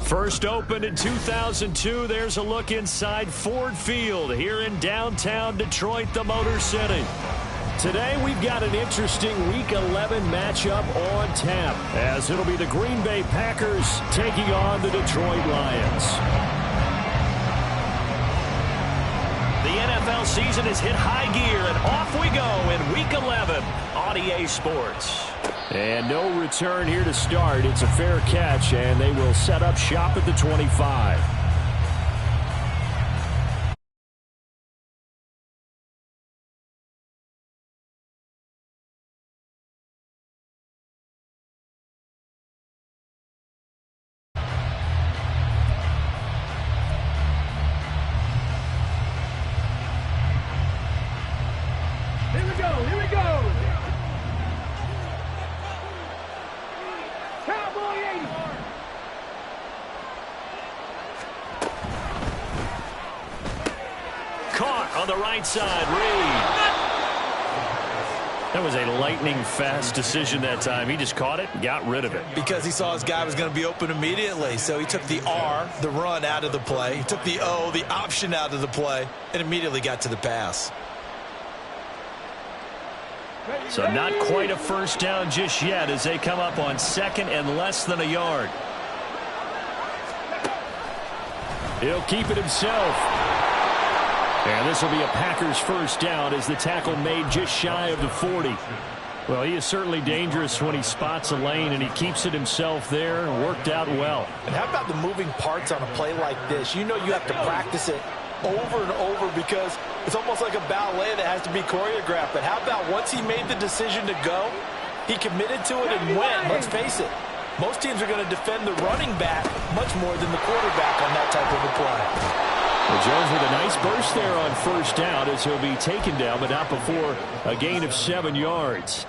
First opened in 2002, there's a look inside Ford Field here in downtown Detroit, the Motor City. Today we've got an interesting Week 11 matchup on tap, as it'll be the Green Bay Packers taking on the Detroit Lions. The NFL season has hit high gear, and off we go in Week 11 on EA Sports. And no return here to start. It's a fair catch, and they will set up shop at the 25. Here we go. Caught on the right side, Reed. That was a lightning-fast decision that time. He just caught it and got rid of it. Because he saw his guy was going to be open immediately. So he took the R, the run, out of the play. He took the O, the option, out of the play, and immediately got to the pass. So not quite a first down just yet as they come up on second and less than a yard. He'll keep it himself. And this will be a Packers first down as the tackle made just shy of the 40. Well, he is certainly dangerous when he spots a lane, and he keeps it himself there and worked out well. And how about the moving parts on a play like this? You know you have to practice it over and over because it's almost like a ballet that has to be choreographed. But how about once he made the decision to go, he committed to it and went. Let's face it, most teams are going to defend the running back much more than the quarterback on that type of a play. Well, Jones with a nice burst there on first down as he'll be taken down, but not before a gain of 7 yards.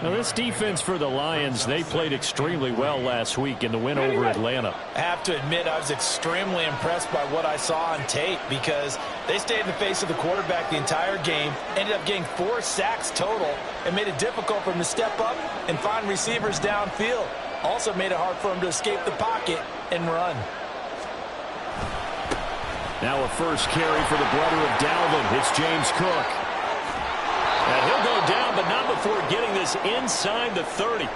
Now, this defense for the Lions, they played extremely well last week in the win over Atlanta. I have to admit, I was extremely impressed by what I saw on tape because they stayed in the face of the quarterback the entire game, ended up getting 4 sacks total, and made it difficult for him to step up and find receivers downfield. Also made it hard for him to escape the pocket and run. Now a first carry for the brother of Dalvin. It's James Cook. And he'll go down, but not before getting this inside the 30.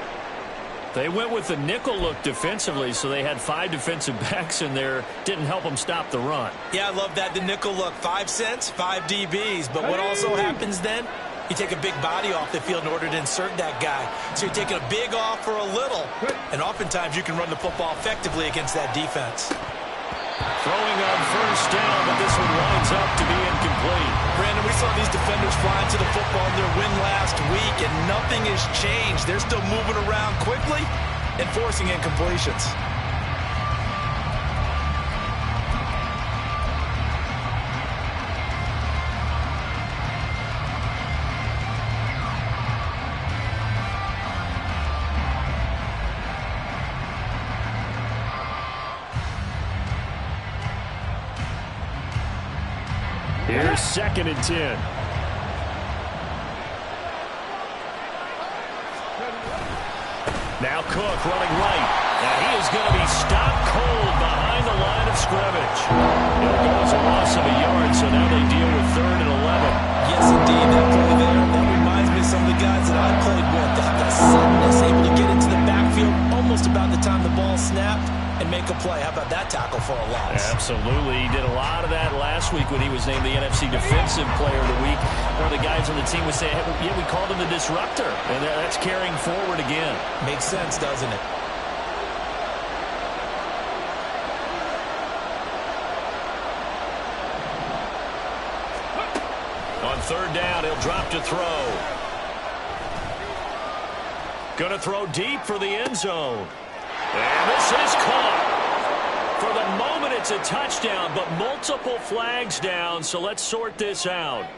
They went with the nickel look defensively, so they had 5 defensive backs in there. Didn't help them stop the run. Yeah, I love that, the nickel look. 5 cents, 5 DBs. But what also happens then? You take a big body off the field in order to insert that guy. So you're taking a big off for a little. And oftentimes you can run the football effectively against that defense. Throwing on first down, but this one winds up to be incomplete. Brandon, we saw these defenders flying to the football in their win last week, and nothing has changed. They're still moving around quickly and forcing incompletions. Here's 2nd and 10. Now Cook running right. Now he is going to be stopped cold behind the line of scrimmage. He'll go as a loss of a yard, so now they deal with 3rd and 11. Yes, indeed. That play there, that reminds me of some of the guys that I played with. They have that suddenness, able to get into the backfield almost about the time the ball snapped and make a play. How about that tackle for a loss? Absolutely. He did a lot of that last week when he was named the NFC Defensive Player of the Week. One of the guys on the team would say, hey, yeah, we called him the disruptor. And that's carrying forward again. Makes sense, doesn't it? On 3rd down, he'll drop to throw. Going to throw deep for the end zone. And this is caught. For the moment, it's a touchdown, but multiple flags down, so let's sort this out.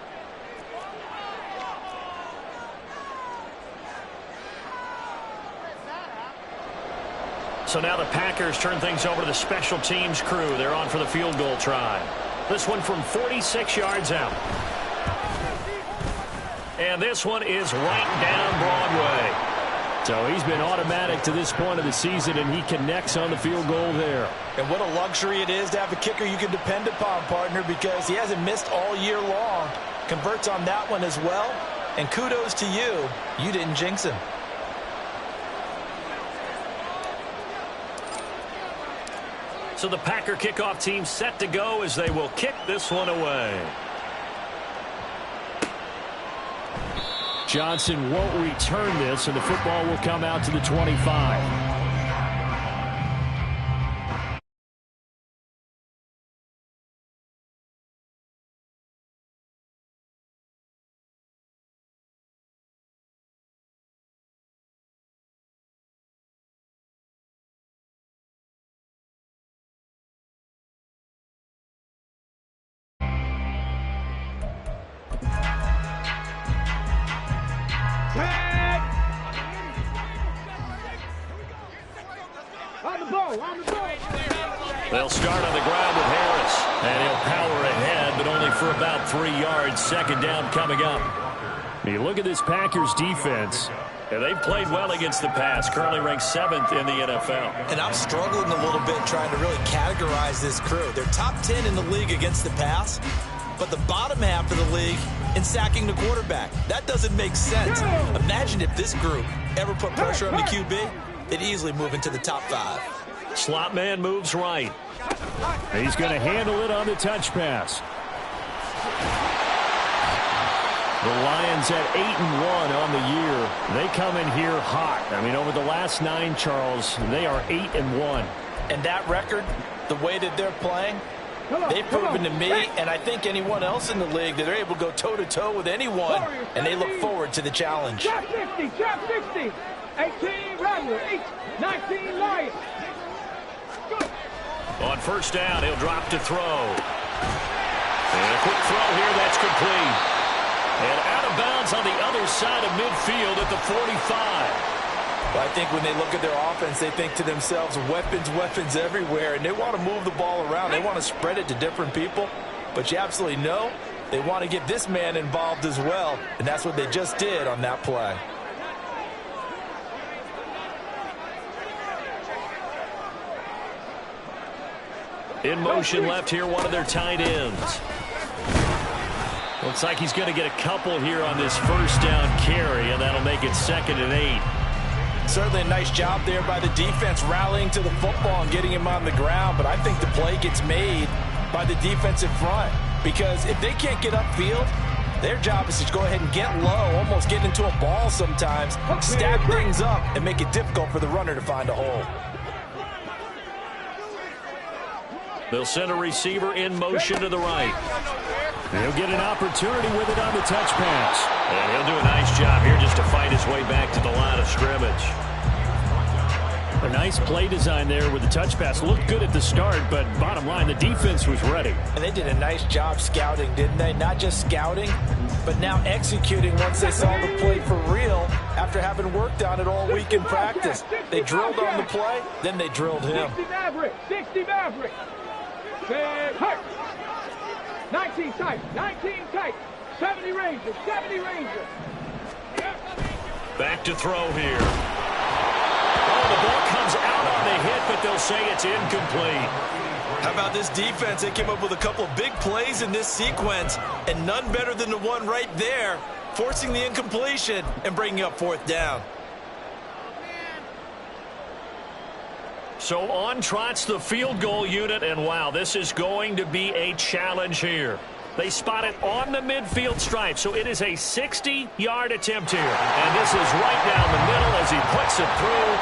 So now the Packers turn things over to the special teams crew. They're on for the field goal try. This one from 46 yards out. And this one is right down Broadway. So he's been automatic to this point of the season, and he connects on the field goal there. And what a luxury it is to have a kicker you can depend upon, partner, because he hasn't missed all year long. Converts on that one as well. And kudos to you. You didn't jinx him. So the Packer kickoff team set to go as they will kick this one away. Johnson won't return this, and the football will come out to the 25. They'll start on the ground with Harris, and he'll power ahead, but only for about 3 yards. Second down coming up. You look at this Packers defense, and they've played well against the pass, currently ranked 7th in the NFL. And I'm struggling a little bit trying to really categorize this crew. They're top 10 in the league against the pass, but the bottom half of the league in sacking the quarterback. That doesn't make sense. Imagine if this group ever put pressure on the QB, they'd easily move into the top 5. Slot man moves right. He's going to handle it on the touch pass. The Lions at 8-1 on the year. They come in here hot. I mean, over the last 9, Charles, they are 8-1. And that record, the way that they're playing, they've proven to me, and I think anyone else in the league, that they're able to go toe-to-toe with anyone, and they look forward to the challenge. Trap 60, trap 60. 18 Rattler, 19 Lions. On first down, he'll drop to throw. And a quick throw here, that's complete. And out of bounds on the other side of midfield at the 45. Well, I think when they look at their offense, they think to themselves, weapons, weapons everywhere, and they want to move the ball around. They want to spread it to different people. But you absolutely know they want to get this man involved as well, and that's what they just did on that play. In motion left here, one of their tight ends. Looks like he's going to get a couple here on this first down carry, and that'll make it 2nd and 8. Certainly a nice job there by the defense rallying to the football and getting him on the ground, but I think the play gets made by the defensive front, because if they can't get upfield, their job is to go ahead and get low, almost get into a ball sometimes, stack things up, and make it difficult for the runner to find a hole. They'll send a receiver in motion to the right. He'll get an opportunity with it on the touch pass. And he'll do a nice job here just to fight his way back to the line of scrimmage. A nice play design there with the touch pass. Looked good at the start, but bottom line, the defense was ready. And they did a nice job scouting, didn't they? Not just scouting, but now executing once they saw the play for real after having worked on it all week in practice. They drilled on the play, then they drilled him. 60 Maverick, 60 Maverick. 19 tight, 19 tight. 70 Rangers, 70 Rangers. Back to throw here. Oh, the ball comes out on the hit, but they'll say it's incomplete. How about this defense? They came up with a couple of big plays in this sequence, and none better than the one right there, forcing the incompletion and bringing up 4th down. So on trots the field goal unit, and wow, this is going to be a challenge here. They spot it on the midfield stripe, so it is a 60-yard attempt here. And this is right down the middle as he puts it through.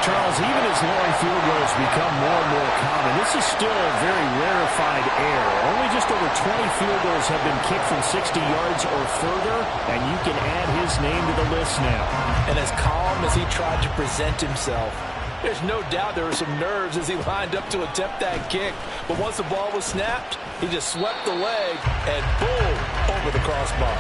Charles, even as long field goals become more and more common, this is still a very rarefied air. Only just over 20 field goals have been kicked from 60 yards or further, and you can add his name to the list now. And as calm as he tried to present himself, there's no doubt there were some nerves as he lined up to attempt that kick. But once the ball was snapped, he just swept the leg and boom, over the crossbar.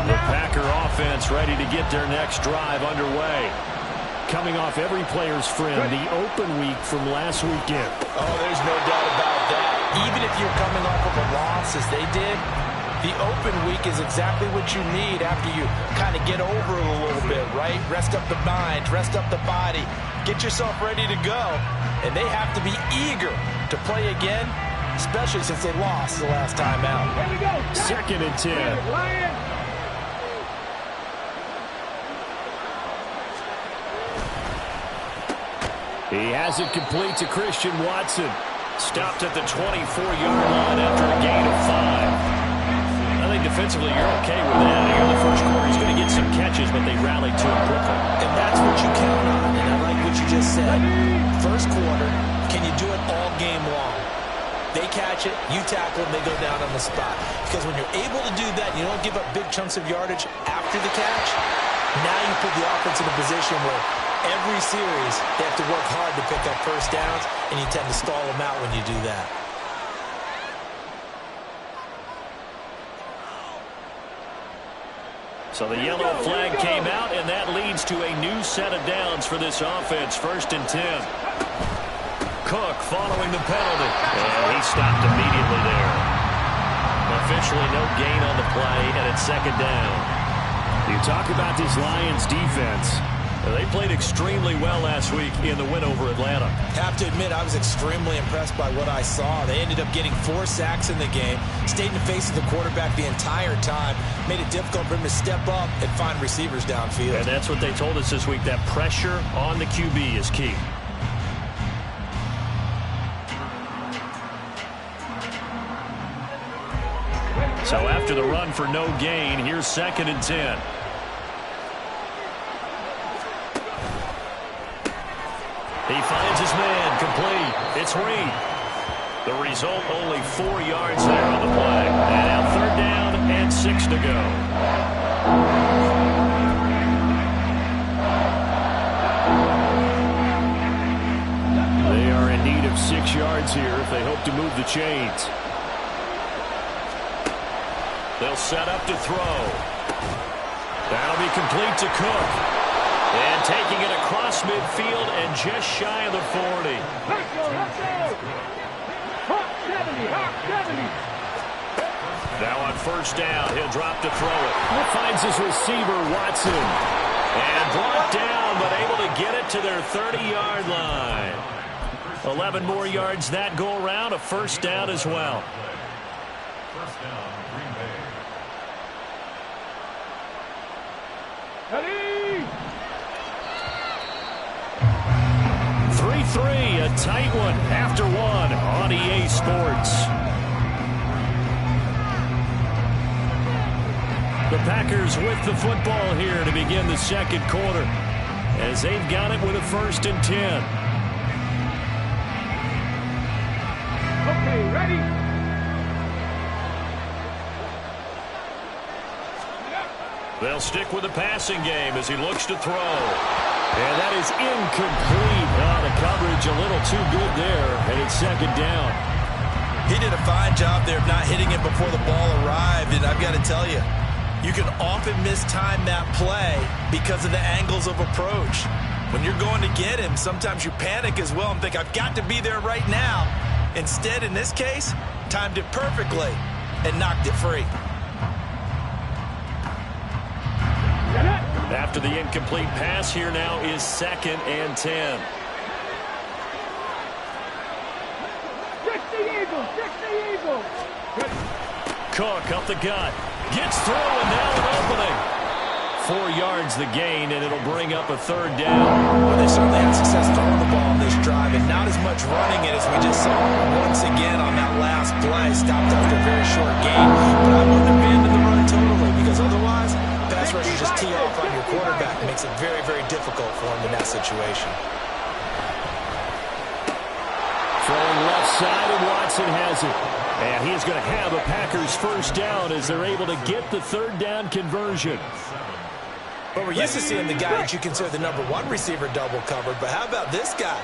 The Packer offense ready to get their next drive underway. coming off every player's friend, the open week from last weekend. Oh, there's no doubt about that. Even if you're coming off of a loss as they did, the open week is exactly what you need after you kind of get over it a little bit, right? Rest up the mind, rest up the body, get yourself ready to go. And they have to be eager to play again, especially since they lost the last time out. Here we go. 2nd and 10. Lions. He has it complete to Christian Watson. Stopped at the 24-yard line after a gain of 5. I think defensively you're okay with that. Here in the first quarter, he's going to get some catches, but they rallied to him quickly. And that's what you count on, and I like what you just said. First quarter, can you do it all game long? They catch it, you tackle them, they go down on the spot. Because when you're able to do that, you don't give up big chunks of yardage after the catch. Now you put the offense in a position where every series they have to work hard to pick up first downs, and you tend to stall them out when you do that. So the yellow flag came out, and that leads to a new set of downs for this offense. 1st and 10. Cook following the penalty. And he stopped immediately there. Officially no gain on the play, and it's 2nd down. You talk about this Lions defense. They played extremely well last week in the win over Atlanta. Have to admit, I was extremely impressed by what I saw. They ended up getting 4 sacks in the game, stayed in the face of the quarterback the entire time, made it difficult for him to step up and find receivers downfield. And that's what they told us this week, that pressure on the QB is key. So after the run for no gain, here's 2nd and 10. He finds his man, complete. It's Reed. The result, only 4 yards there on the play. And now 3rd down and 6 to go. They are in need of 6 yards here if they hope to move the chains. They'll set up to throw. That'll be complete to Cook. And taking it across midfield and just shy of the 40. Let's go. Hawk 70, Hawk 70. Now on 1st down, he'll drop to throw it. He finds his receiver, Watson. And brought down, but able to get it to their 30-yard line. 11 more yards that go around, a 1st down as well. 3-3, a tight one after 1 on EA Sports. The Packers with the football here to begin the 2nd quarter as they've got it with a 1st and 10. Okay, ready? They'll stick with the passing game as he looks to throw. And that is incomplete. The coverage a little too good there, and it's 2nd down. He did a fine job there of not hitting it before the ball arrived, and I've got to tell you, you can often mistime that play because of the angles of approach. When you're going to get him, sometimes you panic as well and think, I've got to be there right now. Instead, in this case, timed it perfectly and knocked it free. After the incomplete pass, here now is 2nd and 10. Cook up the gut. Gets through, and now an opening. 4 yards the gain, and it'll bring up a 3rd down. Well, they certainly had success throwing the ball on this drive, and not as much running it as we just saw once again on that last play. Stopped after a very short gain. But I wouldn't abandon the run totally, because otherwise, pass rushers just tee off on your quarterback. It makes it very, very difficult for him in that situation. Throwing left side, and Watson has it. And he's going to have a Packers 1st down as they're able to get the 3rd down conversion. Well, we're used to seeing the guy that you consider the #1 receiver double covered, but how about this guy?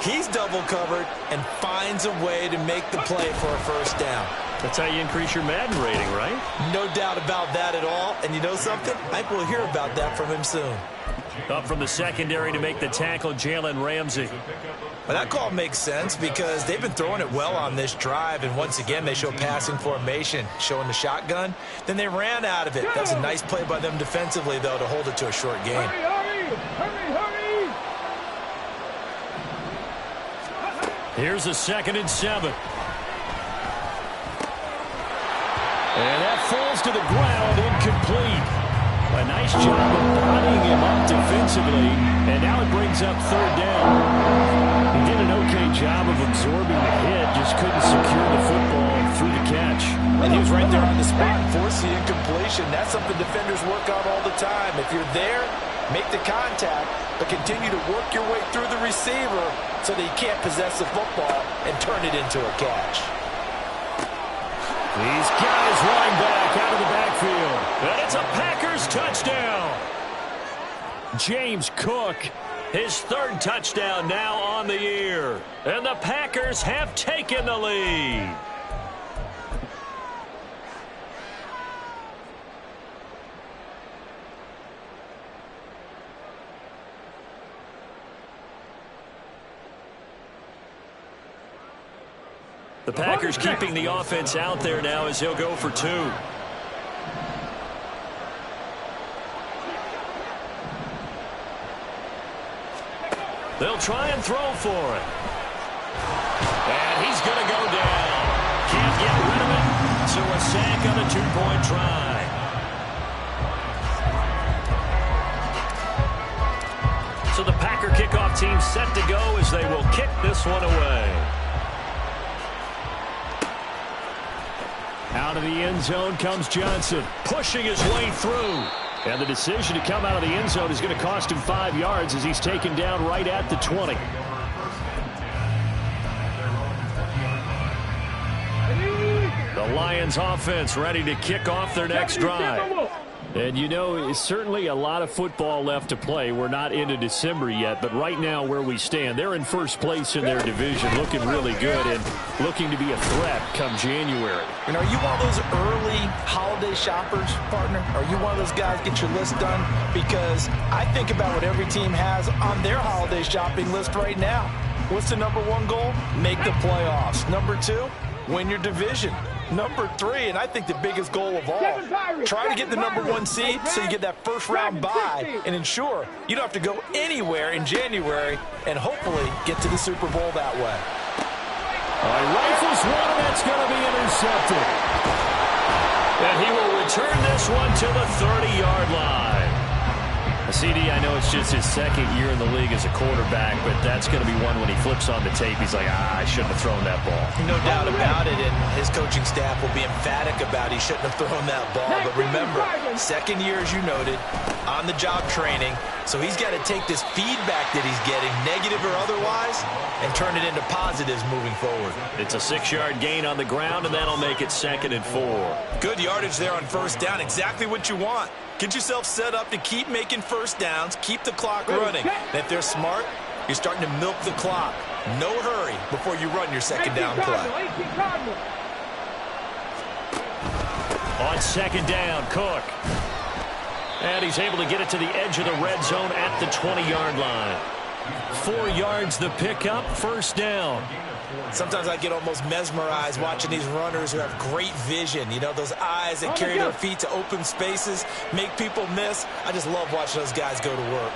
He's double covered and finds a way to make the play for a 1st down. That's how you increase your Madden rating, right? No doubt about that at all. And you know something? I think we'll hear about that from him soon. Up from the secondary to make the tackle, Jalen Ramsey. Well, that call makes sense because they've been throwing it well on this drive, and once again, they show passing formation, showing the shotgun. Then they ran out of it. That's a nice play by them defensively, though, to hold it to a short game. Hurry! Here's a 2nd and 7. And that falls to the ground, incomplete. A nice job of bodying him up defensively, and now it brings up 3rd down. He did an okay job of absorbing the hit, just couldn't secure the football through the catch. And he was right there on the spot and forced the incompletion. That's something defenders work on all the time. If you're there, make the contact, but continue to work your way through the receiver so that you can't possess the football and turn it into a catch. He's got his running back out of the backfield. And it's a Packers touchdown. James Cook, his 3rd touchdown now on the year. And the Packers have taken the lead. The Packers keeping the offense out there now as he'll go for 2. They'll try and throw for it. And he's going to go down. Can't get rid of it. So a sack on a 2-point try. So the Packer kickoff team set to go as they will kick this one away. Out of the end zone comes Johnson, pushing his way through. And the decision to come out of the end zone is going to cost him 5 yards as he's taken down right at the 20. The Lions offense ready to kick off their next drive. And you know, it's certainly a lot of football left to play. We're not into December yet, but right now where we stand, they're in 1st place in their division, looking really good and looking to be a threat come January. And are you one of those early holiday shoppers, partner? Are you one of those guys get your list done? Because I think about what every team has on their holiday shopping list right now. What's the #1 goal? Make the playoffs. #2, win your division. #3, and I think the biggest goal of all, try to get the #1 seed so you get that 1st round bye and ensure you don't have to go anywhere in January and hopefully get to the Super Bowl that way. Rifles one, and that's going to be intercepted. And he will return this one to the 30-yard line. CD, I know it's just his 2nd year in the league as a quarterback, but that's going to be one when he flips on the tape, he's like, I shouldn't have thrown that ball. No doubt about it, and his coaching staff will be emphatic about he shouldn't have thrown that ball. But remember, 2nd year, as you noted, on-the-job training, so he's got to take this feedback that he's getting, negative or otherwise, and turn it into positives moving forward. It's a 6-yard gain on the ground, and that'll make it 2nd and 4. Good yardage there on 1st down, exactly what you want. Get yourself set up to keep making 1st downs, keep the clock running. And if they're smart, you're starting to milk the clock. No hurry before you run your 2nd down play. On 2nd down, Cook. And he's able to get it to the edge of the red zone at the 20-yard line. 4 yards the pickup, 1st down. Sometimes I get almost mesmerized watching these runners who have great vision. You know, those eyes that carry their feet to open spaces, make people miss. I just love watching those guys go to work.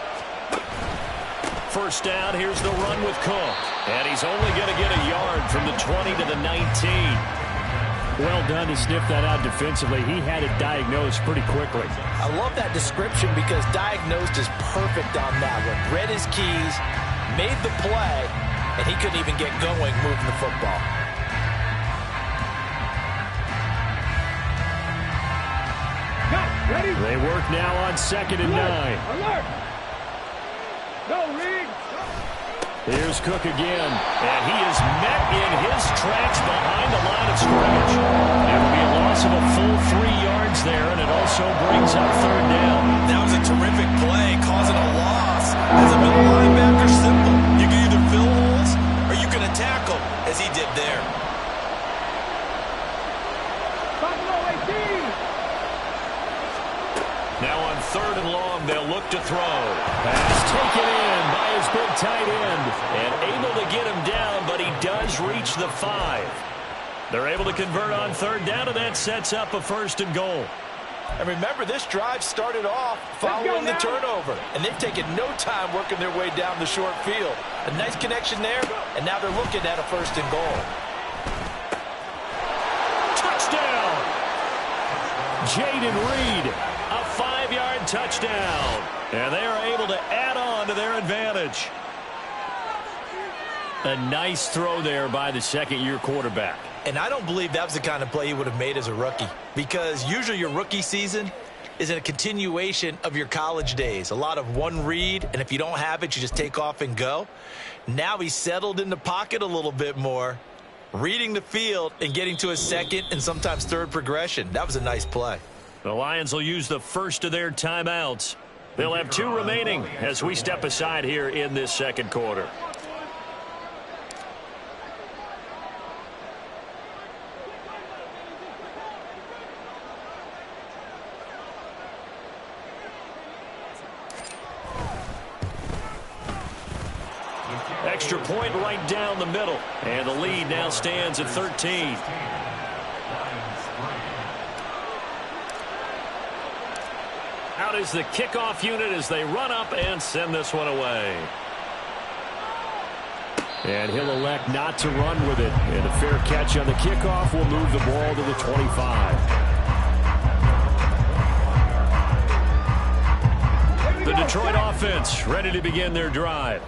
1st down, here's the run with Cook. And he's only going to get a yard from the 20 to the 19. Well done to sniff that out defensively. He had it diagnosed pretty quickly. I love that description because diagnosed is perfect on that one. Read his keys, made the play, and he couldn't even get going moving the football. They work now on 2nd and 9. Alert! No read. Here's Cook again, and he is met in his tracks behind the line of scrimmage. It will be a loss of a full 3 yards there, and it also brings up 3rd down. That was a terrific play, causing a loss. As a middle linebacker, simple. You can either fill holes or you can attack them, as he did there. Buffalo 18. Now on 3rd and long. They'll look to throw. Pass taken in by his big tight end. And able to get him down, but he does reach the 5. They're able to convert on 3rd down, and that sets up a 1st and goal. And remember, this drive started off following the turnover. And they've taken no time working their way down the short field. A nice connection there, and now they're looking at a 1st and goal. Touchdown! Jaden Reed, a 5-yard touchdown. And they are able to add on to their advantage. A nice throw there by the second-year quarterback. And I don't believe that was the kind of play he would have made as a rookie, because usually your rookie season is a continuation of your college days. A lot of one read, and if you don't have it, you just take off and go. Now he's settled in the pocket a little bit more, reading the field and getting to a 2nd and sometimes 3rd progression. That was a nice play. The Lions will use the first of their timeouts. They'll have 2 remaining as we step aside here in this 2nd quarter. Extra point right down the middle. And the lead now stands at 13. Out is the kickoff unit as they run up and send this one away. And he'll elect not to run with it. And a fair catch on the kickoff will move the ball to the 25. The Detroit offense ready to begin their drive.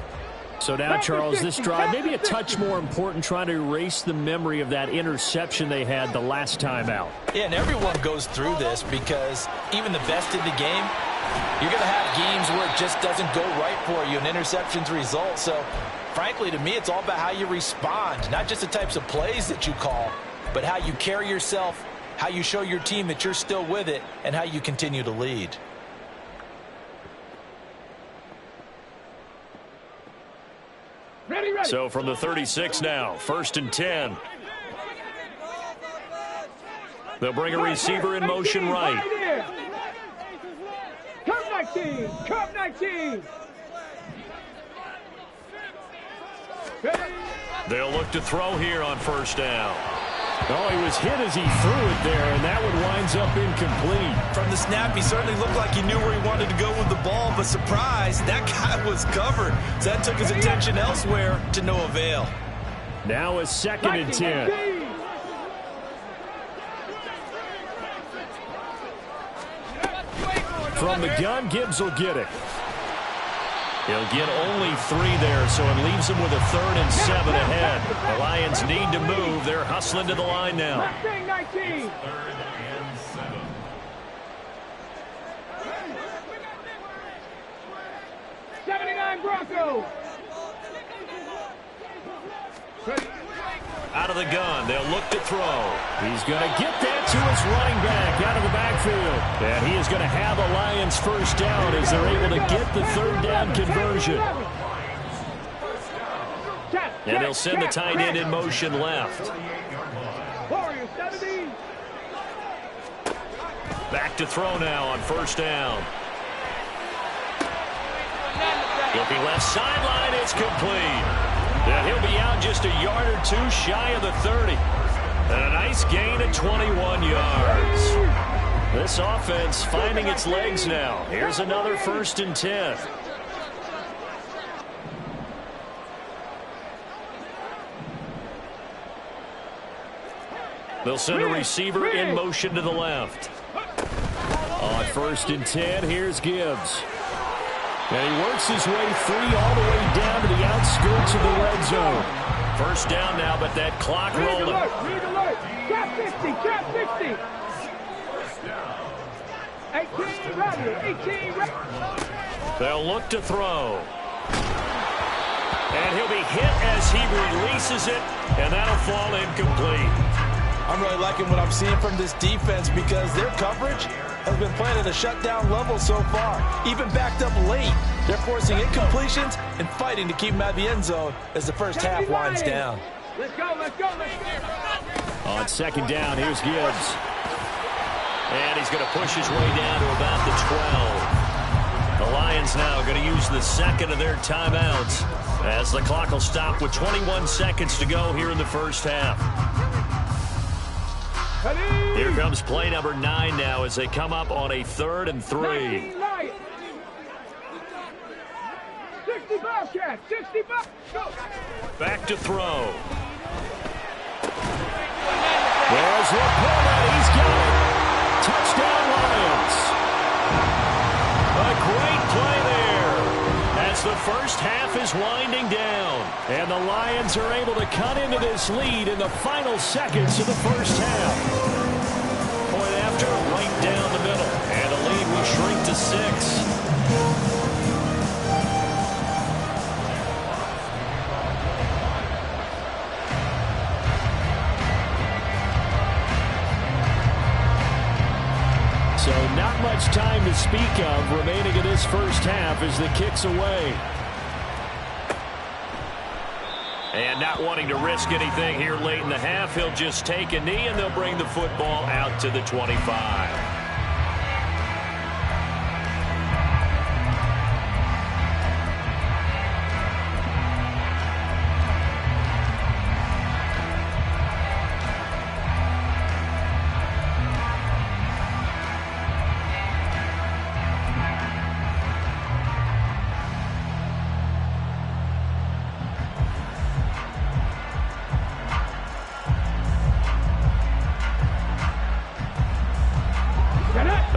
So now, Charles, this drive maybe a touch more important, trying to erase the memory of that interception they had the last time out. Yeah, and everyone goes through this, because even the best in the game, you're going to have games where it just doesn't go right for you, and interceptions result. So, frankly, to me, it's all about how you respond, not just the types of plays that you call, but how you carry yourself, how you show your team that you're still with it, and how you continue to lead. So from the 36 now, 1st and 10. They'll bring a receiver in motion right. Come 19! Come 19! They'll look to throw here on 1st down. Oh, he was hit as he threw it there, and that one winds up incomplete. From the snap, he certainly looked like he knew where he wanted to go with the ball, but surprise, that guy was covered. So that took his attention elsewhere to no avail. Now a 2nd and 10. From the gun, Gibbs will get it. He'll get only 3 there, so it leaves him with a 3rd and 7 ahead. The Lions need to move. They're hustling to the line now. 19. 79 Broncos. Out of the gun, they'll look to throw. He's going to get that to his running back out of the backfield. And he is going to have a Lions 1st down as they're able to get the 3rd down conversion. And they'll send the tight end in motion left. Back to throw now on 1st down. Looking left sideline, it's complete. And he'll be out just a yard or 2 shy of the 30. And a nice gain of 21 yards. This offense finding its legs now. Here's another 1st and 10. They'll send a receiver in motion to the left. On 1st and 10, here's Gibbs. And he works his way free all the way down to the outskirts of the red zone. 1st down now, but that clock rolling. Read alert. Trap 50, trap 50. 18 ready, 18 ready. They'll look to throw. And he'll be hit as he releases it, and that'll fall incomplete. I'm really liking what I'm seeing from this defense, because their coverage has been playing at a shutdown level so far. Even backed up late, they're forcing incompletions and fighting to keep them out of the end zone as the first half winds down. Let's go, let's go, let's go. On 2nd down, here's Gibbs. And he's going to push his way down to about the 12. The Lions now going to use the second of their timeouts as the clock will stop with 21 seconds to go here in the first half. Here comes play number 9 now as they come up on a 3rd and 3. 60 Bobcats, 60 Bobcats, go! Back to throw. There's Laporta. He's got it. Touchdown Lions. A great play there as the first half is winding down. And the Lions are able to cut into this lead in the final seconds of the first half. Point after, right down the middle. And the lead will shrink to 6. So not much time to speak of remaining in this first half as the kick's away. And not wanting to risk anything here late in the half, he'll just take a knee and they'll bring the football out to the 25.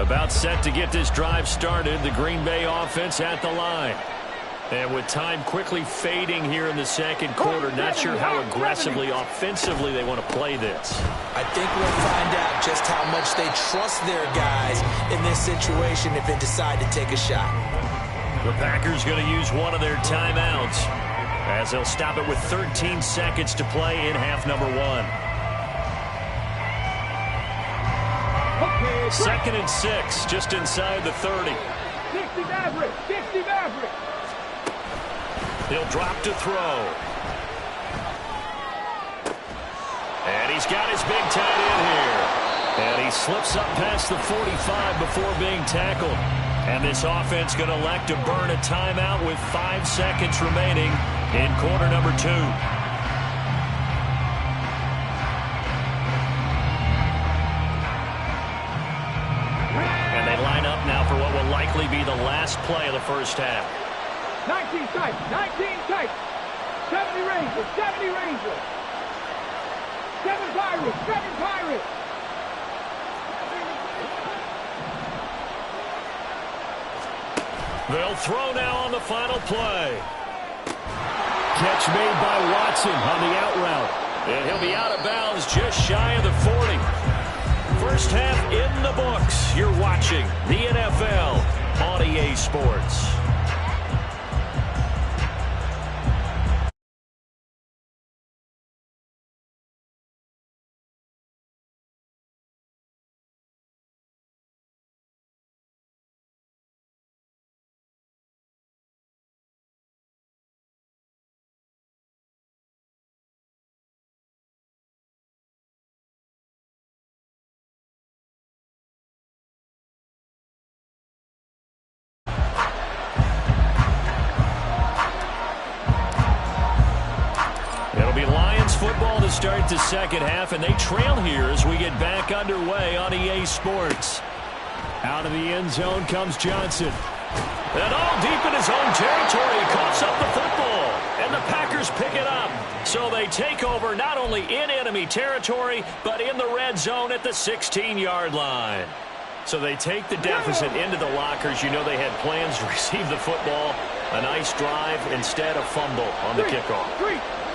About set to get this drive started, the Green Bay offense at the line. And with time quickly fading here in the second quarter, not sure how aggressively, offensively they want to play this. I think we'll find out just how much they trust their guys in this situation if they decide to take a shot. The Packers going to use one of their timeouts as they'll stop it with 13 seconds to play in half number 1. 2nd and 6, just inside the 30. 60 Maverick, 60 Maverick. He'll drop to throw. And he's got his big tight end here. And he slips up past the 45 before being tackled. And this offense going to elect to burn a timeout with 5 seconds remaining in quarter number 2. Now for what will likely be the last play of the first half. 19 tight, 19 tight. 70 Rangers, 70 Rangers. 7 Pirates, 7 Pirates. They'll throw now on the final play. Catch made by Watson on the out route. And he'll be out of bounds just shy of the 40. First half in the books. You're watching the NFL on EA Sports. Football to start the second half, and they trail here as we get back underway on EA Sports. Out of the end zone comes Johnson. And all deep in his own territory, coughs up the football. And the Packers pick it up. So they take over not only in enemy territory, but in the red zone at the 16-yard line. So they take the deficit into the lockers. You know they had plans to receive the football. A nice drive, instead a fumble on the kickoff.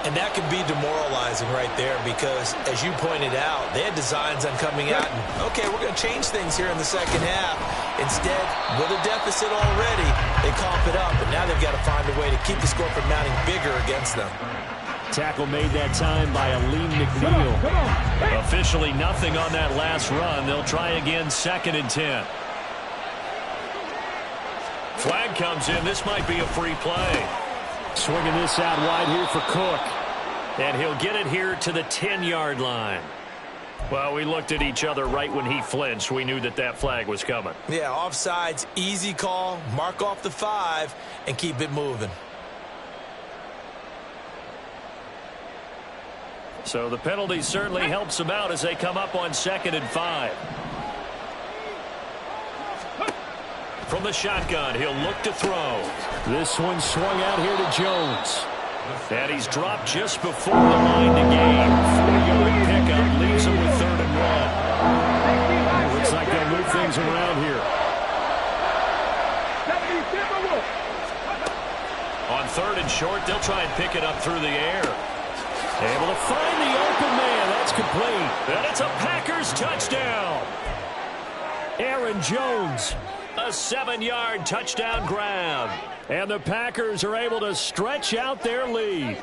And that can be demoralizing right there because, as you pointed out, they had designs on coming out and, okay, we're going to change things here in the second half. Instead, with a deficit already, they cough it up, and now they've got to find a way to keep the score from mounting bigger against them. Tackle made that time by Aleem McNeil. Officially nothing on that last run. They'll try again 2nd and 10. Flag comes in. This might be a free play. Swinging this out wide here for Cook. And he'll get it here to the 10-yard line. Well, we looked at each other right when he flinched. We knew that that flag was coming. Yeah, offsides, easy call. Mark off the 5 and keep it moving. So the penalty certainly helps them out as they come up on 2nd and 5. From the shotgun, he'll look to throw. This one swung out here to Jones. And he's dropped just before the line to gain. 4-yard pickup leaves him with 3rd and 1. Looks like they'll move things around here. On 3rd and short, they'll try and pick it up through the air. Able to find the open man. That's complete. And it's a Packers touchdown. Aaron Jones, a 7-yard touchdown grab. And the Packers are able to stretch out their lead.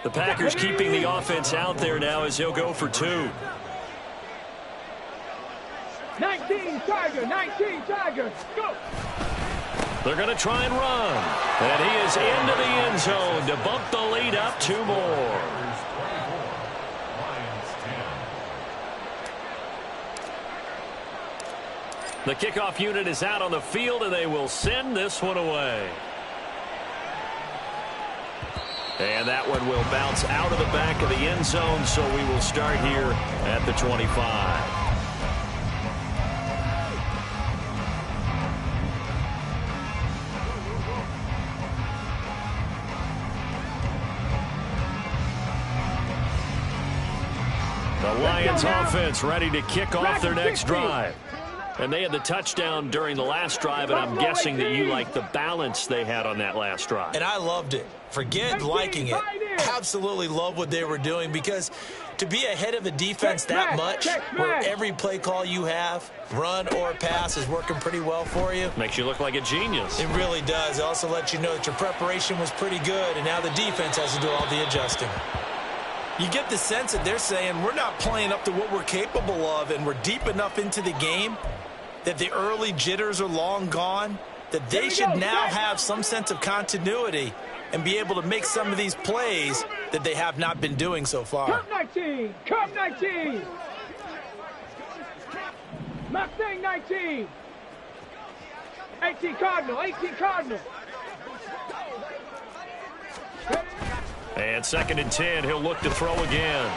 The Packers keeping the offense out there now as he'll go for 2. 19 Tiger, 19 Tiger, go! They're going to try and run. And he is into the end zone to bump the lead up 2 more. The kickoff unit is out on the field, and they will send this one away. And that one will bounce out of the back of the end zone, so we will start here at the 25. The Lions offense ready to kick off their next drive. And they had the touchdown during the last drive, and I'm guessing that you like the balance they had on that last drive. And I loved it. Forget liking it. Absolutely love what they were doing, because to be ahead of a defense that much, where every play call you have, run or pass, is working pretty well for you. Makes you look like a genius. It really does. It also lets you know that your preparation was pretty good, and now the defense has to do all the adjusting. You get the sense that they're saying we're not playing up to what we're capable of, and we're deep enough into the game that the early jitters are long gone, that they should now have some sense of continuity and be able to make some of these plays that they have not been doing so far. Come 19! Come 19! Mustang 19! 18 Cardinal! 18 Cardinal! And 2nd and 10, he'll look to throw again.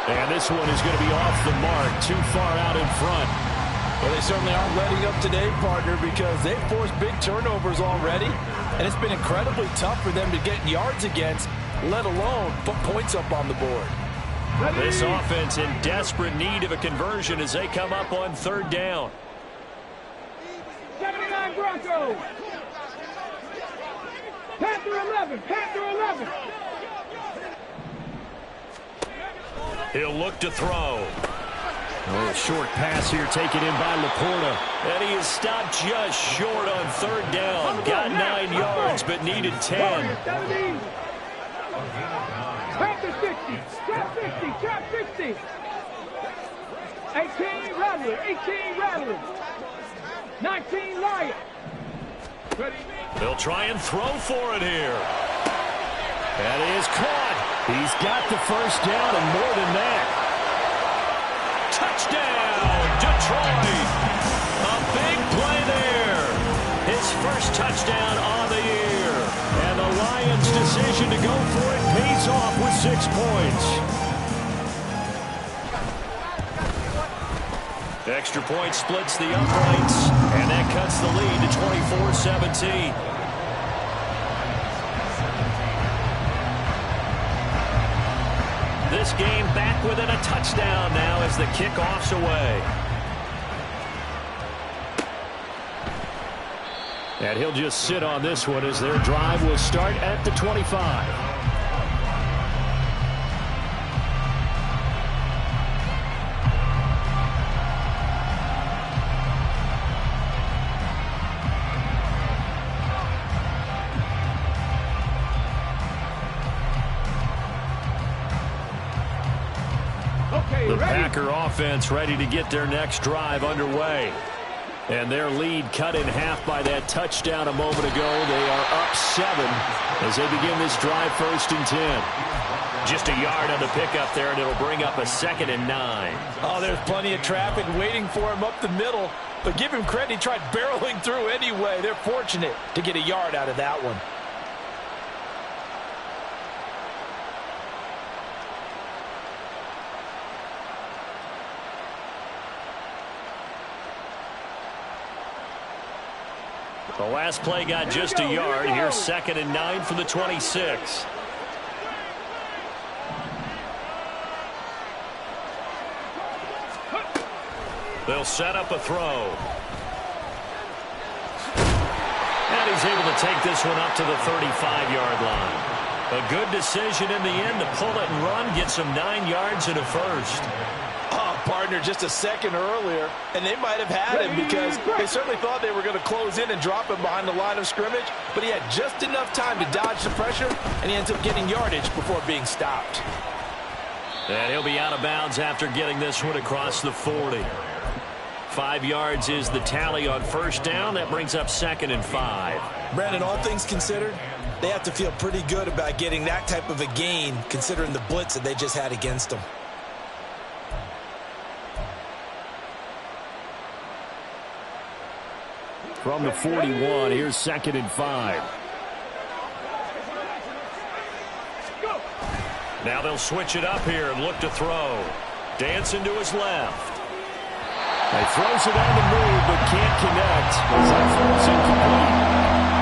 And this one is going to be off the mark, too far out in front. Well, they certainly aren't letting up today, partner, because they've forced big turnovers already, and it's been incredibly tough for them to get yards against, let alone put points up on the board. This offense in desperate need of a conversion as they come up on 3rd down. 79 Broncos! Panther 11! Panther 11! He'll look to throw. A short pass here taken in by Laporta. And he is stopped just short on 3rd down. Got 9 yards, but needed 10. Panther 60, trap 50, trap 50. 18 Rattler, 18 Rattler. 19 Lion. They'll try and throw for it here. That is caught. He's got the 1st down and more than that. Touchdown, Detroit. A big play there. His 1st touchdown on the year. And the Lions' decision to go for it pays off with 6 points. Extra point splits the uprights, and that cuts the lead to 24-17. This game back within a touchdown now as the kickoff's away. And he'll just sit on this one as their drive will start at the 25. The Packer offense ready to get their next drive underway. And their lead cut in half by that touchdown a moment ago. They are up 7 as they begin this drive, 1st and 10. Just a yard on the pickup there, and it'll bring up a 2nd and 9. Oh, there's plenty of traffic waiting for him up the middle. But give him credit, he tried barreling through anyway. They're fortunate to get a yard out of that one. The last play got just a yard. Here's 2nd and 9 from the 26. They'll set up a throw. And he's able to take this one up to the 35-yard line. A good decision in the end to pull it and run, get some 9 yards and a first. Oh, partner, just a second earlier, and they might have had him because they certainly thought they were going to close in and drop him behind the line of scrimmage, but he had just enough time to dodge the pressure, and he ends up getting yardage before being stopped. And he'll be out of bounds after getting this one across the 40. 5 yards is the tally on 1st down. That brings up 2nd and 5. Brandon, all things considered, they have to feel pretty good about getting that type of a gain considering the blitz that they just had against them. From the 41, here's 2nd and 5. Now they'll switch it up here and look to throw. Dancing to his left. He throws it on the move but can't connect. That throws incomplete.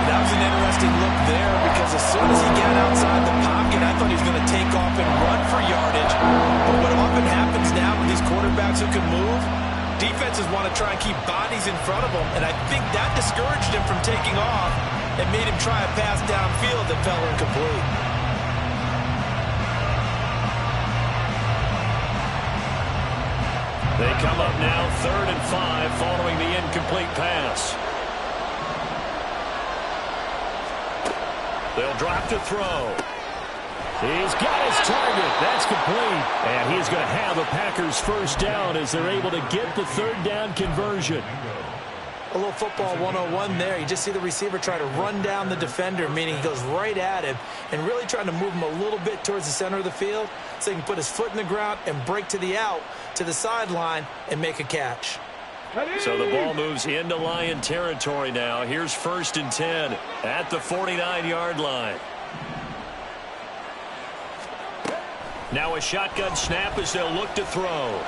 That was an interesting look there because as soon as he got outside the pocket, I thought he was going to take off and run for yardage. But what often happens now with these quarterbacks who can move, defenses want to try and keep bodies in front of them, and I think that discouraged him from taking off and made him try a pass downfield that fell incomplete. They come up now 3rd and 5 following the incomplete pass. They'll drop to throw. He's got his target. That's complete. And he's going to have a Packers 1st down as they're able to get the 3rd down conversion. A little football 101 there. You just see the receiver try to run down the defender, meaning he goes right at him and really trying to move him a little bit towards the center of the field so he can put his foot in the ground and break to the out, to the sideline, and make a catch. So the ball moves into Lion territory now. Here's 1st and 10 at the 49-yard line. Now a shotgun snap as they'll look to throw.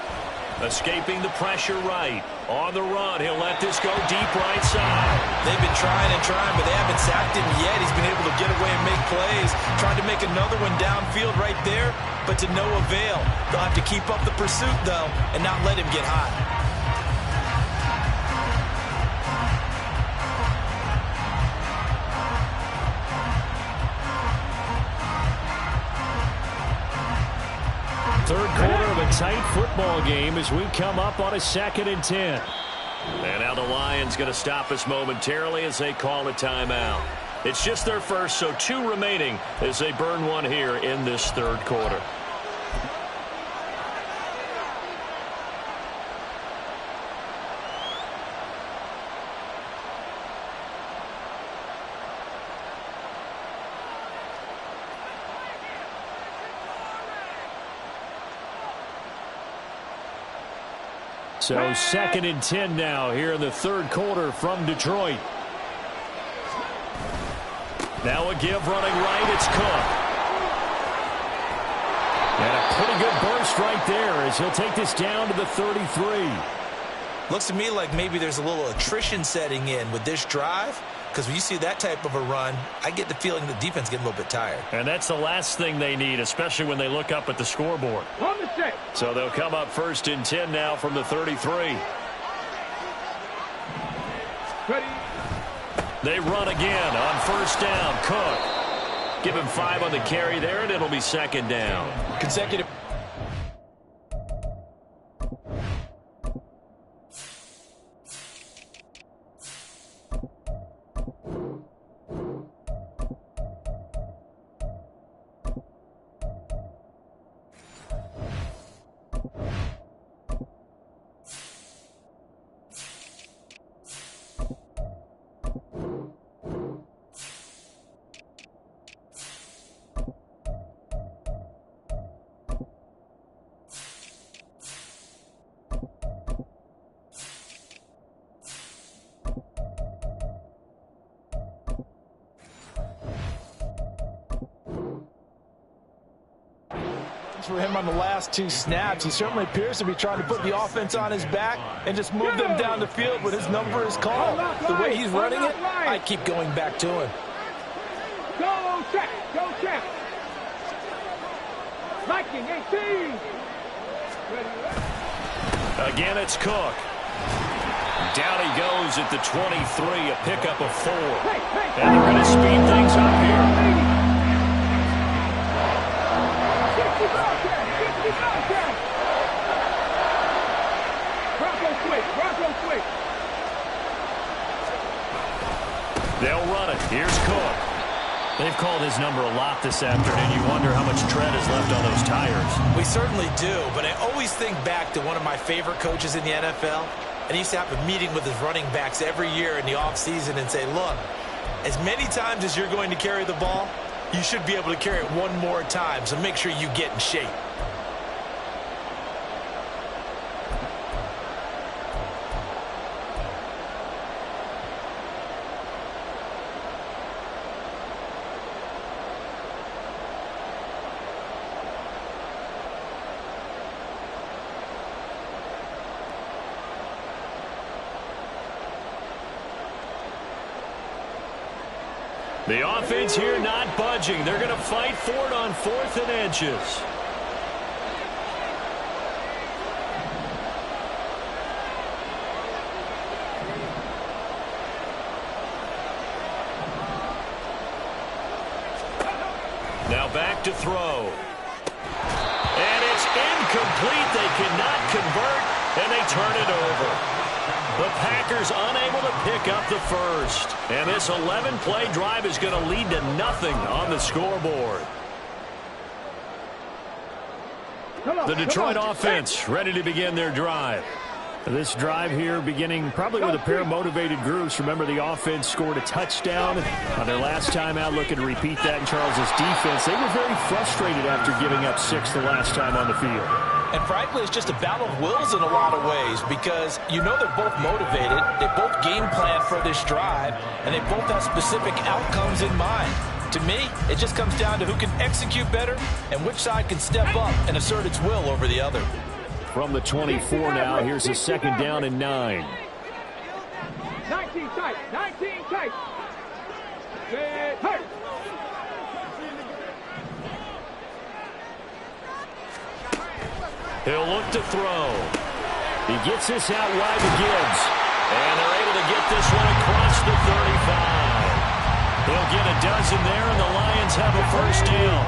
Escaping the pressure right. On the run, he'll let this go deep right side. They've been trying and trying, but they haven't sacked him yet. He's been able to get away and make plays. Tried to make another one downfield right there, but to no avail. They'll have to keep up the pursuit, though, and not let him get hot. Third quarter of a tight football game as we come up on a 2nd and 10. And now the Lions going to stop us momentarily as they call a timeout. It's just their first, so 2 remaining as they burn one here in this 3rd quarter. So 2nd and 10 now here in the 3rd quarter from Detroit. Now a give running right. It's Cook. And a pretty good burst right there as he'll take this down to the 33. Looks to me like maybe there's a little attrition setting in with this drive. Because when you see that type of a run, I get the feeling the defense getting a little bit tired. And that's the last thing they need, especially when they look up at the scoreboard. So they'll come up 1st and 10 now from the 33. Ready. They run again on 1st down. Cook. Give him 5 on the carry there, and it'll be 2nd down. Consecutive. for him on the last 2 snaps. He certainly appears to be trying to put the offense on his back and just move them down the field when his number is called. The way he's running it, I keep going back to him. Go check, go check. Viking 18. Again, it's Cook. Down he goes at the 23, a pickup of 4. And they're going to speed things up here. 60 Bronco switch, Bronco switch. They'll run it. Here's Cook. They've called his number a lot this afternoon. You wonder how much tread is left on those tires. We certainly do, but I always think back to one of my favorite coaches in the NFL. And he used to have a meeting with his running backs every year in the offseason and say, look, as many times as you're going to carry the ball, you should be able to carry it one more time, so make sure you get in shape. The offense here not budging. They're going to fight for it on 4th and inches. Now back to throw. And it's incomplete. They cannot convert, and they turn it over. The Packers unable to pick up the first. And this 11-play drive is going to lead to nothing on the scoreboard. The Detroit offense ready to begin their drive. This drive here beginning probably with a pair of motivated groups. Remember, the offense scored a touchdown on their last time out. Looking to repeat that in Charles's defense. They were very frustrated after giving up 6 the last time on the field. And frankly, it's just a battle of wills in a lot of ways because you know they're both motivated, they both game plan for this drive, and they both have specific outcomes in mind. To me, it just comes down to who can execute better and which side can step up and assert its will over the other. From the 24 now, here's a 2nd down and 9. 19 tight, 19 tight. Hurt. He'll look to throw. He gets this out wide to Gibbs. And they're able to get this one across the 35. He'll get a dozen there, and the Lions have a first down.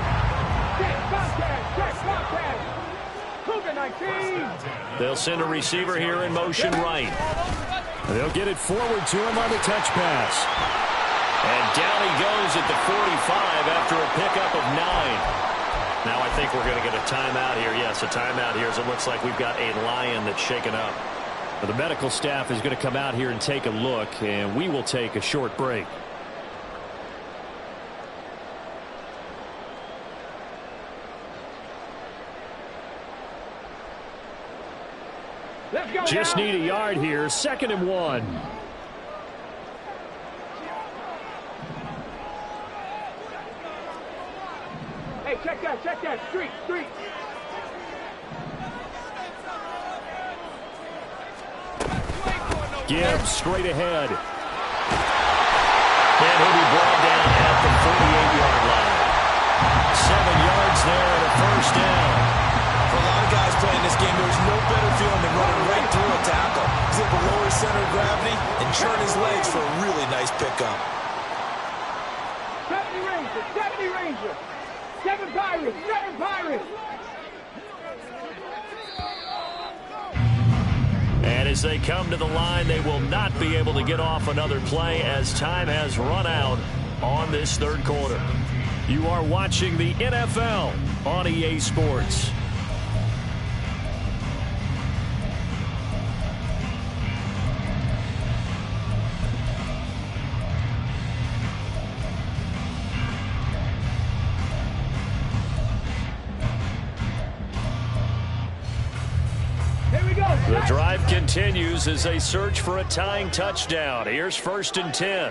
They'll send a receiver here in motion right. They'll get it forward to him on the touch pass. And down he goes at the 45 after a pickup of 9. Now I think we're going to get a timeout here. Yes, a timeout here as it looks like we've got a Lion that's shaken up. The medical staff is going to come out here and take a look, and we will take a short break. Let's go. Just need a yard here. 2nd and 1. Hey, check that, street. Gibbs straight ahead. And he'll be brought down at the 48-yard line. 7 yards there and a first down. For a lot of guys playing this game, there's no better feeling than running right through a tackle. He's able to lower his center of gravity and churn his legs for a really nice pickup. 70 Rangers. 7 Pirates. And as they come to the line, they will not be able to get off another play as time has run out on this 3rd quarter. You are watching the NFL on EA Sports. The drive continues as they search for a tying touchdown. Here's 1st and 10.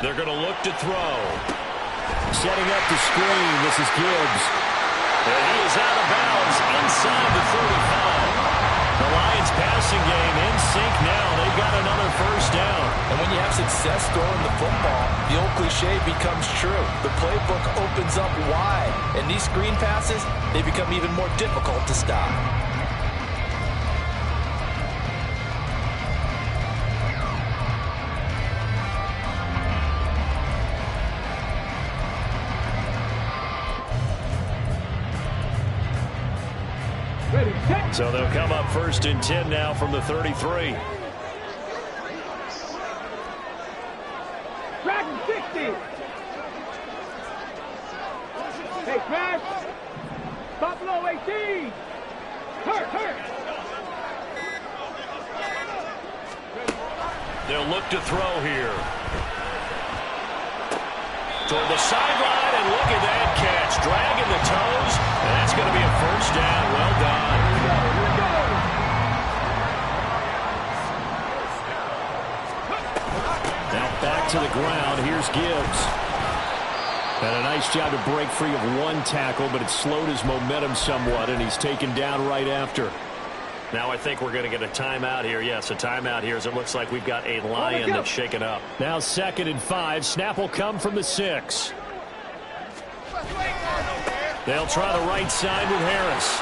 They're going to look to throw. Setting up the screen. This is Gibbs. And he is out of bounds inside the 35. The Lions passing game in sync now. They've got another first down. And when you have success throwing the football, the old cliche becomes true. The playbook opens up wide. And these screen passes, they become even more difficult to stop. So they'll come up 1st and 10 now from the 33. Dragon 60. Hey, smash. Buffalo 18. Hurt. They'll look to throw here. Toward the sideline, and look at that catch. Dragging the toes, and that's going to be a first down. Well done. Now back to the ground. Here's Gibbs. And a nice job to break free of one tackle, but it slowed his momentum somewhat, and he's taken down right after. Now I think we're going to get a timeout here. Yes, a timeout here as it looks like we've got a Lion that's shaken up. Now 2nd and 5. Snap will come from the 6. They'll try the right side with Harris.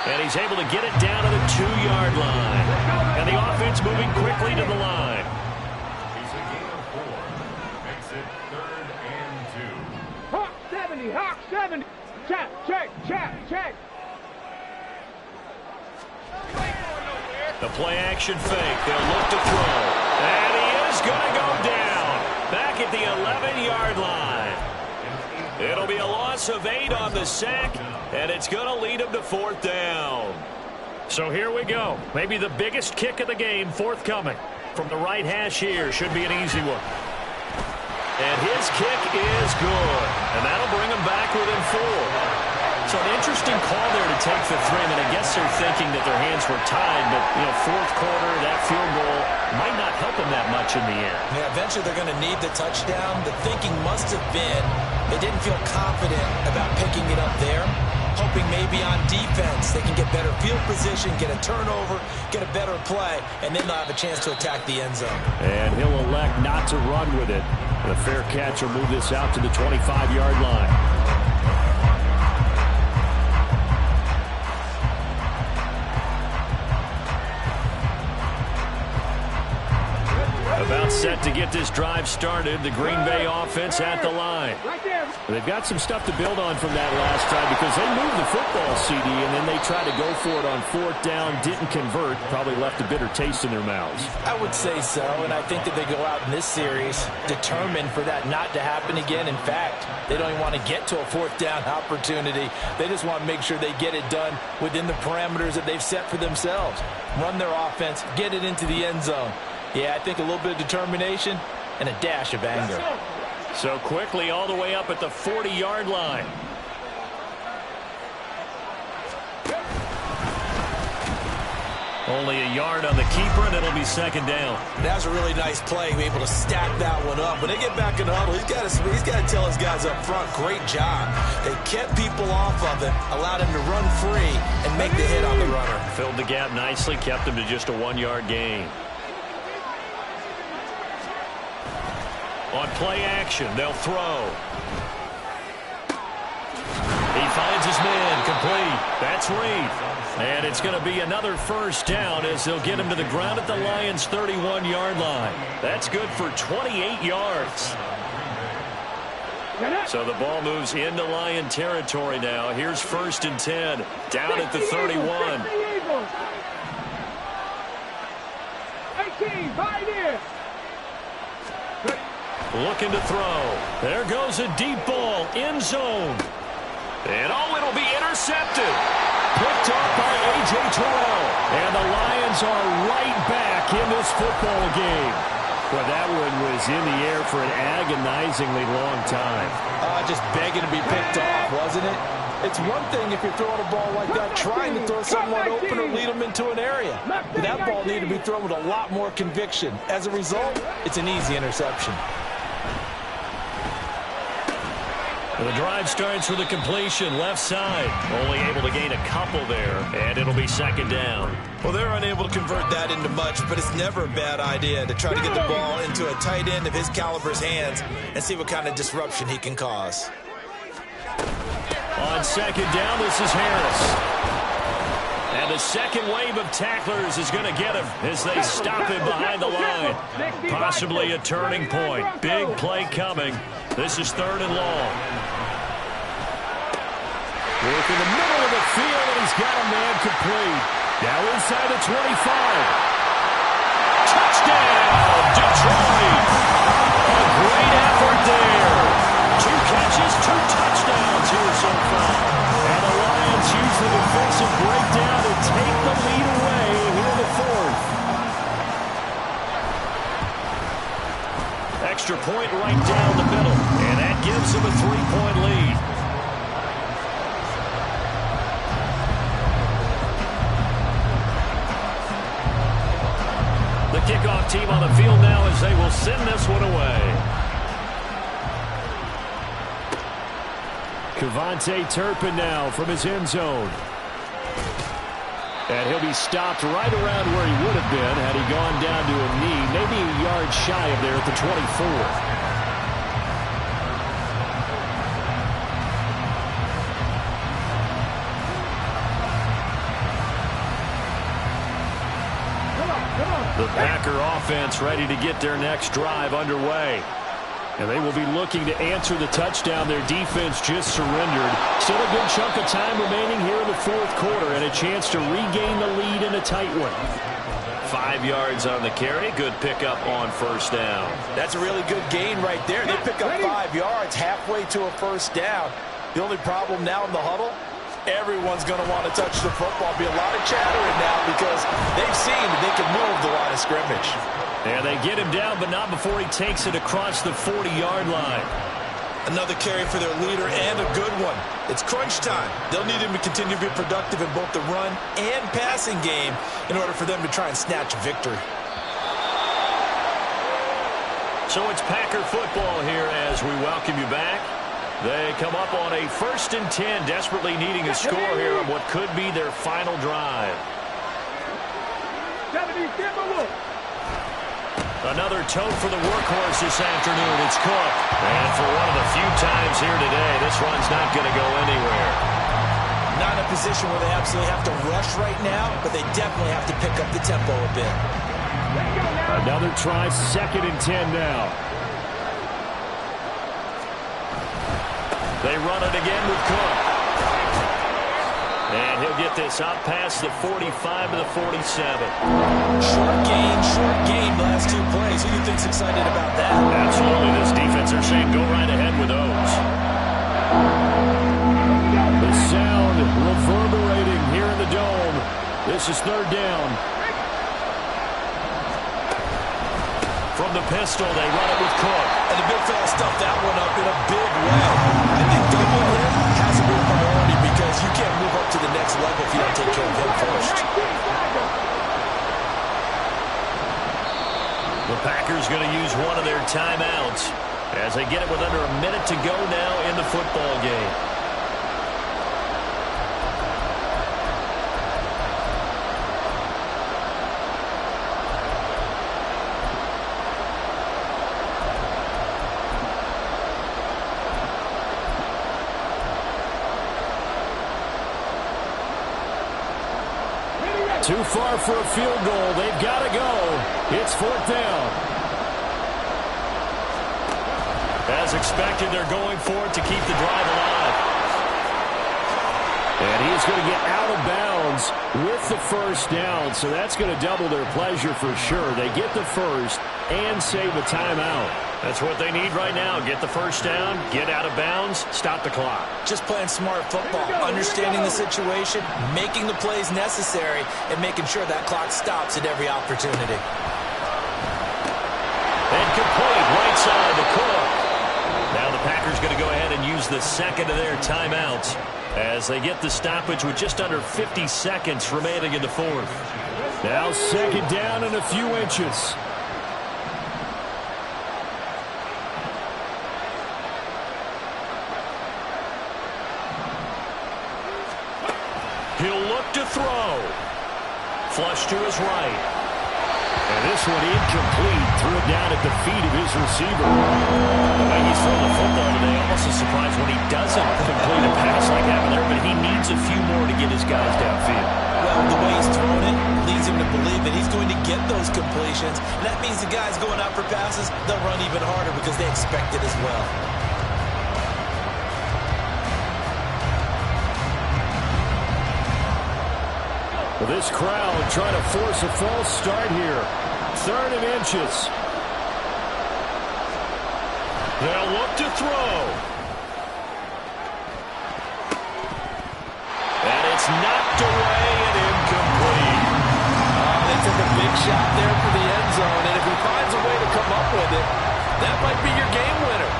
And he's able to get it down to the 2-yard line. And the offense moving quickly to the line. He's a gain of 4. Makes it 3rd and 2. Hawk 70. Hawk 70. Check. The play action fake. They'll look to throw. And he is going to go down. Back at the 11-yard line. It'll be a loss of 8 on the sack, and it's going to lead him to 4th down. So here we go. Maybe the biggest kick of the game forthcoming. From the right hash here. Should be an easy one. And his kick is good. And that'll bring him back within 4. So an interesting call there to take the 3. I mean, I guess they're thinking that their hands were tied, but, 4th quarter, that field goal might not help them that much in the end. Yeah, eventually they're going to need the touchdown. The thinking must have been they didn't feel confident about picking it up there, hoping maybe on defense they can get better field position, get a turnover, get a better play, and then they'll have a chance to attack the end zone. And he'll elect not to run with it. The fair catch will move this out to the 25-yard line. About set to get this drive started. The Green Bay offense at the line. They've got some stuff to build on from that last drive because they moved the football, CD, and then they tried to go for it on 4th down, didn't convert, probably left a bitter taste in their mouths. I would say so, and I think that they go out in this series determined for that not to happen again. In fact, they don't even want to get to a 4th down opportunity. They just want to make sure they get it done within the parameters that they've set for themselves. Run their offense, get it into the end zone. Yeah, I think a little bit of determination and a dash of anger. So quickly all the way up at the 40-yard line. Only a yard on the keeper, and it'll be 2nd down. That's a really nice play, able to stack that one up. When they get back in the huddle, he's got to tell his guys up front, great job. They kept people off of him, allowed him to run free, and make the hit on the runner. Filled the gap nicely, kept him to just a 1-yard gain. On play action, they'll throw. He finds his man, complete. That's Reed. And it's going to be another first down as they'll get him to the ground at the Lions' 31-yard line. That's good for 28 yards. So the ball moves into Lion territory now. Here's 1st and 10, down at the 31. 18, right here. Looking to throw. There goes a deep ball, end zone. And it'll be intercepted. Picked off by A.J. Terrell. And the Lions are right back in this football game. Well, that one was in the air for an agonizingly long time. Just begging to be picked off, wasn't it? It's one thing if you're throwing a ball like that, trying to throw someone open or lead them into an area. But that ball needed to be thrown with a lot more conviction. As a result, it's an easy interception. The drive starts with a completion left side. Only able to gain a couple there, and it'll be second down. Well, they're unable to convert that into much, but it's never a bad idea to try to get the ball into a tight end of his caliber's hands and see what kind of disruption he can cause. On second down, this is Harris. And the second wave of tacklers is going to get him as they stop him behind the line. Possibly a turning point. Big play coming. This is third and long. Work in the middle of the field, and he's got a man complete. Now inside the 25. Touchdown, Detroit. A great effort there. 2 catches, 2 touchdowns here so far. And the Lions use the defensive breakdown to take the lead away here in the fourth. Extra point right down the middle, and that gives them a 3-point lead. The kickoff team on the field now as they will send this one away. Kevontae Turpin now from his end zone. And he'll be stopped right around where he would have been had he gone down to a knee, maybe a yard shy of there at the 24. The Packer offense ready to get their next drive underway. And they will be looking to answer the touchdown their defense just surrendered. Still a good chunk of time remaining here in the fourth quarter and a chance to regain the lead in a tight one. 5 yards on the carry. Good pickup on first down. That's a really good gain right there. They pick up 5 yards halfway to a first down. The only problem now in the huddle, everyone's going to want to touch the football. Be a lot of chattering now because they've seen that they can move the line of scrimmage. And they get him down, but not before he takes it across the 40-yard line. Another carry for their leader and a good one. It's crunch time. They'll need him to continue to be productive in both the run and passing game in order for them to try and snatch a victory. So it's Packer football here as we welcome you back. They come up on a 1st and 10, desperately needing a score here on what could be their final drive. Another tote for the workhorse this afternoon. It's Cook. And for one of the few times here today, this run's not going to go anywhere. Not in a position where they absolutely have to rush right now, but they definitely have to pick up the tempo a bit. Another try, 2nd and 10 now. They run it again with Cook. And he'll get this out past the 45 to the 47. Short gain, last 2 plays. Who do you think's excited about that? Absolutely. This defense are saying go right ahead with those. The sound reverberating here in the dome. This is 3rd down. From the pistol, they run it with Cook. And the big fella stuffed that one up in a big way. I think double him has to be a priority because you can't move up to the next level if you don't take care of him first. The Packers going to use one of their timeouts as they get it with under a minute to go now in the football game. Too far for a field goal. They've got to go. It's 4th down. As expected, they're going for it to keep the drive alive. And he is going to get out of bounds with the first down, so that's going to double their pleasure for sure. They get the first and save a timeout. That's what they need right now. Get the first down, get out of bounds, stop the clock. Just playing smart football, understanding the situation, making the plays necessary, and making sure that clock stops at every opportunity. And complete right side to Cook. Now the Packers going to go ahead and use the second of their timeouts as they get the stoppage with just under 50 seconds remaining in the fourth. Now 2nd down and a few inches. He'll look to throw. Flush to his right. And this one incomplete. Threw it down at the feet of his receiver. The way he's throwing the football today, almost a surprise when he doesn't complete a pass like that there, but he needs a few more to get his guys downfield. Well, the way he's throwing it leads him to believe that he's going to get those completions. And that means the guys going out for passes, they'll run even harder because they expect it as well. Well, this crowd trying to force a false start here. 3rd and inches. They'll look to throw. And it's knocked away and incomplete. They took a big shot there for the end zone, and if he finds a way to come up with it, that might be your game winner.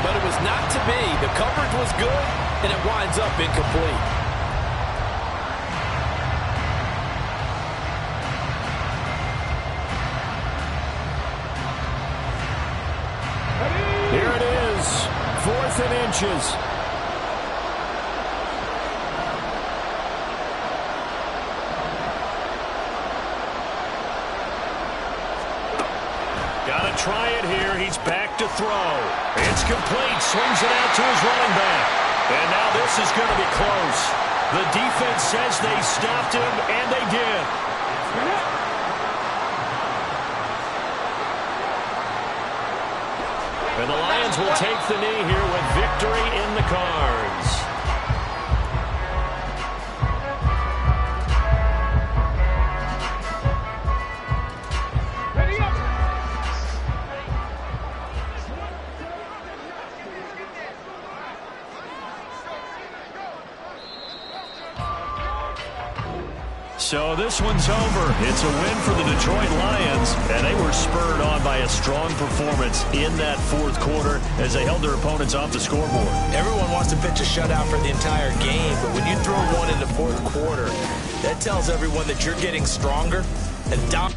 But it was not to be. The coverage was good, and it winds up incomplete. Here it is, 4th and inches. Got to try it here. He's back to throw. It's complete. Swings it out to his running back. And now this is going to be close. The defense says they stopped him, and they did. And the Lions will take the knee here with victory in the cards. Ready up. So this one's over. It's a win for the Detroit Lions, and they were spurred on by a strong performance in that 4th quarter as they held their opponents off the scoreboard. Everyone wants to pitch a shutout for the entire game, but when you throw one in the 4th quarter, that tells everyone that you're getting stronger and down.